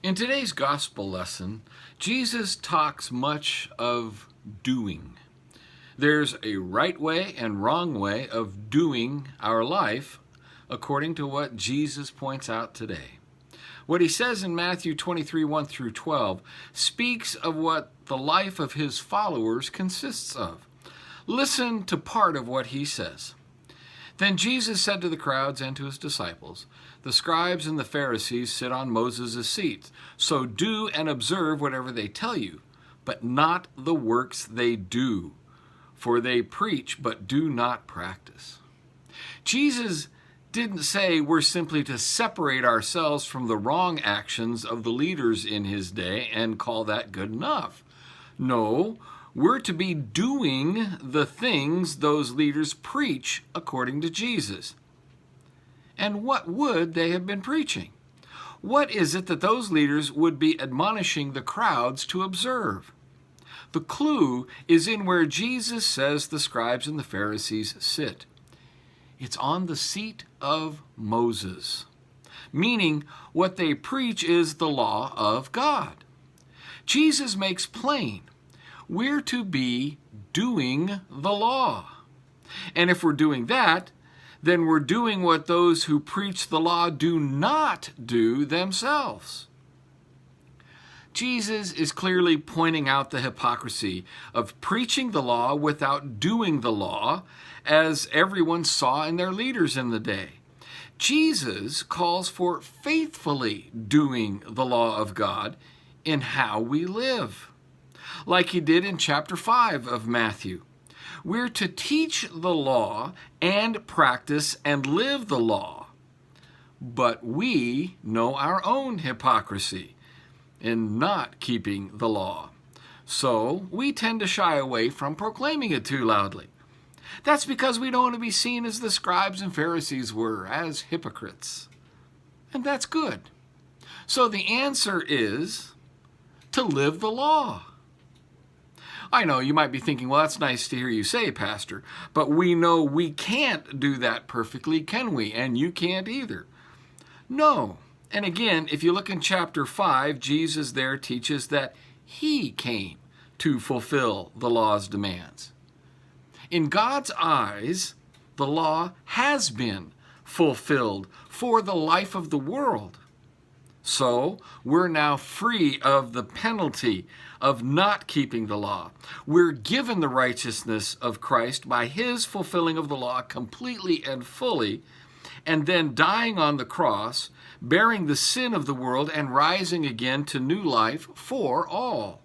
In today's gospel lesson, Jesus talks much of doing. There's a right way and wrong way of doing our life according to what Jesus points out today. What he says in Matthew 23, 1 through 12 speaks of what the life of his followers consists of. Listen to part of what he says. Then Jesus said to the crowds and to his disciples, "The scribes and the Pharisees sit on Moses' seats, so do and observe whatever they tell you, but not the works they do, for they preach but do not practice." Jesus didn't say we're simply to separate ourselves from the wrong actions of the leaders in his day and call that good enough. No, we're to be doing the things those leaders preach according to Jesus. And what would they have been preaching? What is it that those leaders would be admonishing the crowds to observe? The clue is in where Jesus says the scribes and the Pharisees sit. It's on the seat of Moses, meaning what they preach is the law of God. Jesus makes plain we're to be doing the law. And if we're doing that, then we're doing what those who preach the law do not do themselves. Jesus is clearly pointing out the hypocrisy of preaching the law without doing the law, as everyone saw in their leaders in the day. Jesus calls for faithfully doing the law of God in how we live, like he did in chapter 5 of Matthew. We're to teach the law and practice and live the law, but we know our own hypocrisy in not keeping the law. So we tend to shy away from proclaiming it too loudly. That's because we don't want to be seen as the scribes and Pharisees were, as hypocrites. And that's good. So the answer is to live the law. I know you might be thinking, well, that's nice to hear you say, Pastor, but we know we can't do that perfectly, can we? And you can't either. No. And again, if you look in chapter 5, Jesus there teaches that he came to fulfill the law's demands. In God's eyes, the law has been fulfilled for the life of the world. So we're now free of the penalty of not keeping the law. We're given the righteousness of Christ by his fulfilling of the law completely and fully, and then dying on the cross, bearing the sin of the world and rising again to new life for all.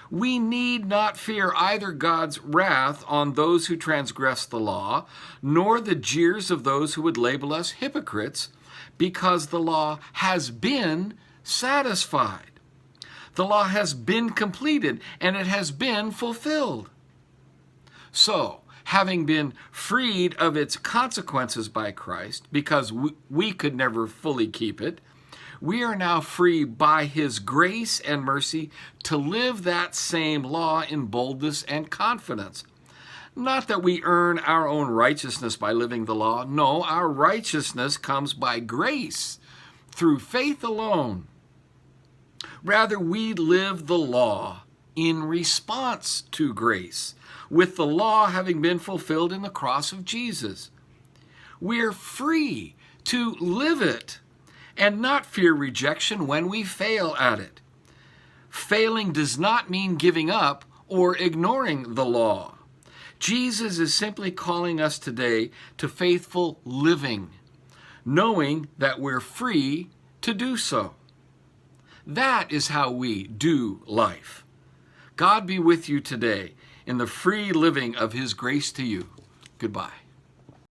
We need not fear either God's wrath on those who transgress the law, nor the jeers of those who would label us hypocrites, because the law has been satisfied. The law has been completed, and it has been fulfilled. So, having been freed of its consequences by Christ, because we could never fully keep it, we are now free by his grace and mercy to live that same law in boldness and confidence. Not that we earn our own righteousness by living the law. No, our righteousness comes by grace, through faith alone. Rather, we live the law in response to grace, with the law having been fulfilled in the cross of Jesus. We're free to live it and not fear rejection when we fail at it. Failing does not mean giving up or ignoring the law. Jesus is simply calling us today to faithful living, knowing that we're free to do so. That is how we do life. God be with you today in the free living of his grace to you. Goodbye.